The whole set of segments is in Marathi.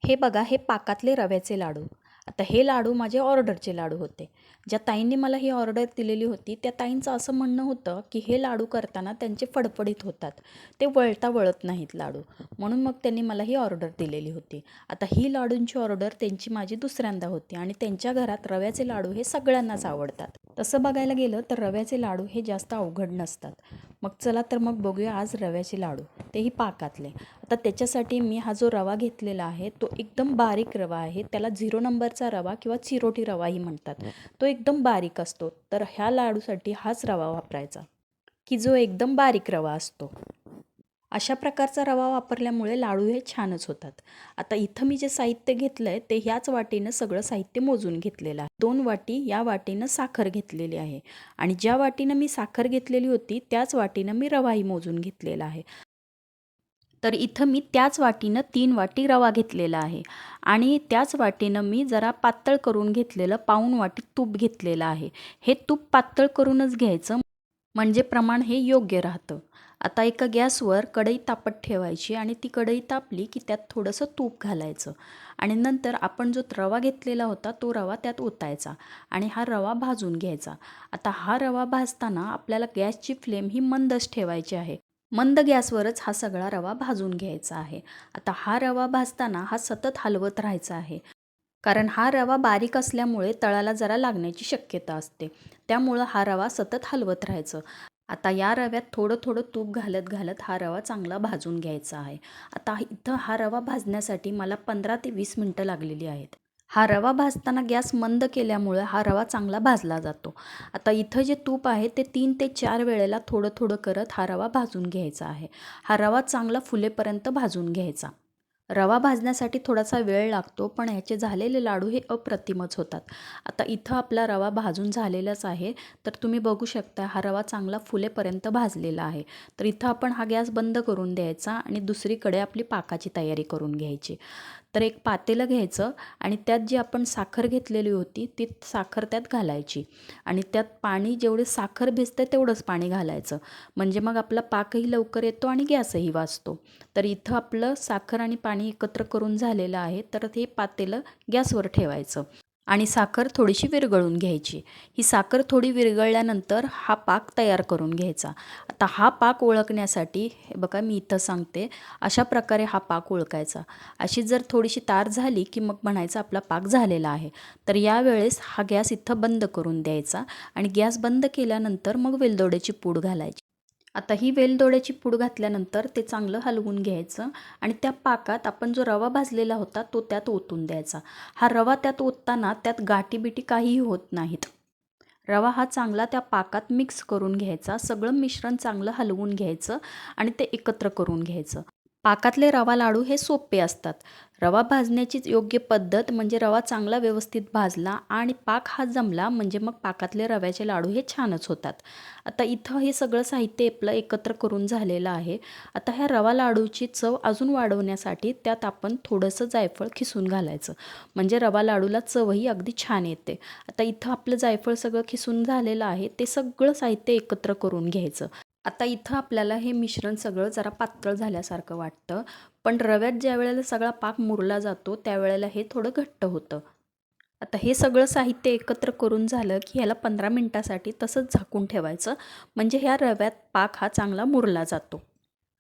हे बघा, हे पाकातले रव्याचे लाडू. आता हे लाडू माझे ऑर्डरचे लाडू होते. ज्या ताईंनी मला ही ऑर्डर दिलेली होती, त्या ताईंचं असं म्हणणं होतं, की हे लाडू करताना त्यांचे फडफडीत होतात. ते वळता वळत नाहीत लाडू. म्हणून मग त्यांनी मला ही ऑर्डर दिलेली होती. आता ही लाडूंची ऑर्डर त्यांची माझी दुसऱ्यांदा होती आणि त्यांच्या घरात रव्याचे लाडू हे सगळ्यांनाच आवडतात. तसं बघायला गेलं तर रव्याचे लाडू हे जास्त अवघड नसतात. मग चला तर मग बघूया आज रव्याचे लाडू, तेही पाकातले. आता त्याच्यासाठी मी हा जो रवा घेतलेला आहे तो एकदम बारीक रवा आहे. त्याला 0 नंबरचा रवा किंवा चिरोटी रवाही म्हणतात. तो एकदम बारीक असतो. तर ह्या लाडूसाठी हाच रवा वापरायचा, की जो एकदम बारीक रवा असतो. अशा प्रकारचा रवा वापरल्यामुळे लाडू हे छानच होतात. आता इथं मी जे साहित्य घेतलं आहे ते ह्याच वाटीनं सगळं साहित्य मोजून घेतलेलं आहे. 2 वाटी या वाटीनं साखर घेतलेली आहे आणि ज्या वाटीनं मी साखर घेतलेली होती त्याच वाटीनं मी रवाही मोजून घेतलेला आहे. तर इथं मी त्याच वाटीनं 3 वाटी रवा घेतलेला आहे आणि त्याच वाटीनं मी जरा पातळ करून घेतलेलं पाऊण वाटी तूप घेतलेलं आहे. हे तूप पातळ करूनच घ्यायचं, म्हणजे प्रमाण हे योग्य राहतं. आता एका गॅसवर कढई तापत ठेवायची आणि ती कढई तापली की त्यात थोडंसं तूप घालायचं आणि नंतर आपण जो रवा घेतलेला होता तो रवा त्यात ओतायचा आणि हा रवा भाजून घ्यायचा. आता हा रवा भाजताना आपल्याला गॅसची फ्लेम ही मंदच ठेवायची आहे. मंद गॅसवरच हा सगळा रवा भाजून घ्यायचा आहे. आता हा रवा भाजताना हा सतत हलवत राहायचा आहे. कारण हा रवा बारीक असल्यामुळे तळाला जरा लागण्याची शक्यता असते. त्यामुळं हा रवा सतत हलवत राहायचं. आता या रव्यात थोडं थोडं तूप घालत घालत हा रवा चांगला भाजून घ्यायचा आहे. आता इथं हा रवा भाजण्यासाठी मला 15 ते 20 मिनटं लागलेली आहेत. हा रवा भाजताना गॅस मंद केल्यामुळे हा रवा चांगला भाजला जातो. आता इथं जे तूप आहे ते 3 ते 4 वेळेला थोडं थोडं करत हा रवा भाजून घ्यायचा आहे. हा रवा चांगला फुलेपर्यंत भाजून घ्यायचा. रवा भाजण्यासाठी थोडासा वेळ लागतो, पण ह्याचे झालेले लाडू हे अप्रतिमच होतात. आता इथं आपला रवा भाजून झालेलाच आहे. तर तुम्ही बघू शकता हा रवा चांगला फुलेपर्यंत भाजलेला आहे. तर इथं आपण हा गॅस बंद करून द्यायचा आणि दुसरीकडे आपली पाकाची तयारी करून घ्यायची. तर एक पातेलं घ्यायचं आणि त्यात जी आपण साखर घेतलेली होती ती साखर त्यात घालायची आणि त्यात पाणी जेवढे साखर भिजते तेवढंच पाणी घालायचं. म्हणजे मग आपला पाकही लवकर येतो आणि गॅसही वाचतो. तर इथं आपलं साखर आणि पाणी एकत्र करून झालेलं आहे. तर ते पातेलं गॅसवर ठेवायचं आणि साखर थोडीशी विरघळून घ्यायची. ही साखर थोडी विरघळल्यानंतर हा पाक तयार करून घ्यायचा. आता हा पाक ओळखण्यासाठी हे बघा मी इथं सांगते, अशा प्रकारे हा पाक ओळखायचा. अशी जर थोडीशी तार झाली की मग म्हणायचं आपला पाक झालेला आहे. तर यावेळेस हा गॅस इथं बंद करून द्यायचा आणि गॅस बंद केल्यानंतर मग वेलदोड्याची पूड घालायची. आता ही वेलदोड्याची पूड घातल्यानंतर ते चांगलं हलवून घ्यायचं आणि त्या पाकात आपण जो रवा भाजलेला होता तो त्यात ओतून द्यायचा. हा रवा त्यात ओतताना त्यात गाठी-बिठी काहीही होत नाहीत. रवा हा चांगला त्या पाकात मिक्स करून घ्यायचा. सगळं मिश्रण चांगलं हलवून घ्यायचं आणि ते एकत्र करून घ्यायचं. पाकातले रवा लाडू हे सोपे असतात. रवा भाजण्याचीच योग्य पद्धत म्हणजे रवा चांगला व्यवस्थित भाजला आणि पाक हा जमला म्हणजे मग पाकातले रव्याचे लाडू हे छानच होतात. आता इथं हे सगळं साहित्य आपलं एकत्र करून झालेलं आहे. आता ह्या रवा लाडूची चव अजून वाढवण्यासाठी त्यात आपण थोडंसं जायफळ खिसून घालायचं. म्हणजे रवा लाडूला चवही अगदी छान येते. आता इथं आपलं जायफळ सगळं खिसून झालेलं आहे. ते सगळं साहित्य एकत्र करून घ्यायचं. आता इथं आपल्याला हे मिश्रण सगळं जरा पातळ झाल्यासारखं वाटतं, पण रव्यात ज्या वेळेला सगळा पाक मुरला जातो त्यावेळेला हे थोडं घट्ट होतं. आता हे सगळं साहित्य एकत्र करून झालं की ह्याला 15 मिनिटासाठी तसंच झाकून ठेवायचं, म्हणजे ह्या रव्यात पाक हा चांगला मुरला जातो.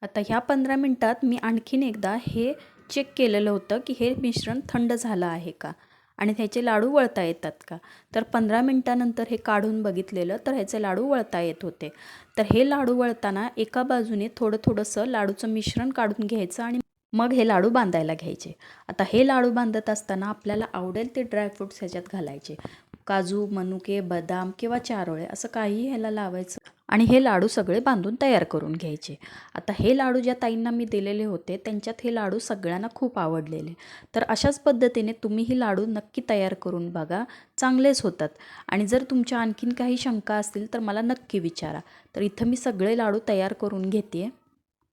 आता ह्या 15 मिनिटात मी आणखीन एकदा हे चेक केलेलं होतं की हे मिश्रण थंड झालं आहे का आणि ह्याचे लाडू वळता येतात का. तर 15 मिनिटानंतर हे काढून बघितलेलं तर ह्याचे लाडू वळता येत होते. तर हे लाडू वळताना एका बाजूने थोडं थोडंसं लाडूचं मिश्रण काढून घ्यायचं आणि मग हे लाडू बांधायला घ्यायचे. आता हे लाडू बांधत असताना आपल्याला आवडेल ते ड्रायफ्रूट्स ह्याच्यात घालायचे. काजू, मनुके, बदाम किंवा चारोळे असं काहीही ह्याला लावायचं आणि हे लाडू सगळे बांधून तयार करून घ्यायचे. आता हे लाडू ज्या ताईंना मी दिलेले होते त्यांच्यात हे लाडू सगळ्यांना खूप आवडलेले. तर अशाच पद्धतीने तुम्ही ही लाडू नक्की तयार करून बघा, चांगलेच होतात. आणि जर तुमच्या आणखीन काही शंका असतील तर मला नक्की विचारा. तर इथं मी सगळे लाडू तयार करून घेते.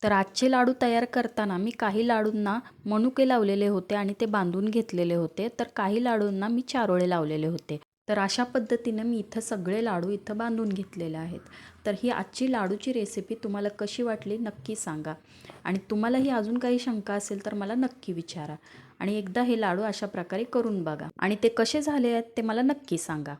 तर आजचे लाडू तयार करताना मी काही लाडूंना मनुके लावलेले होते आणि ते बांधून घेतलेले होते, तर काही लाडूंना मी चारोळे लावलेले होते. तर अशा पद्धतीनं मी इथं सगळे लाडू इथं बांधून घेतलेले आहेत. तर ही आजची लाडूची रेसिपी तुम्हाला कशी वाटली नक्की सांगा आणि तुम्हालाही अजून काही शंका असेल तर मला नक्की विचारा. आणि एकदा हे लाडू अशा प्रकारे करून बघा आणि ते कसे झाले आहेत ते मला नक्की सांगा.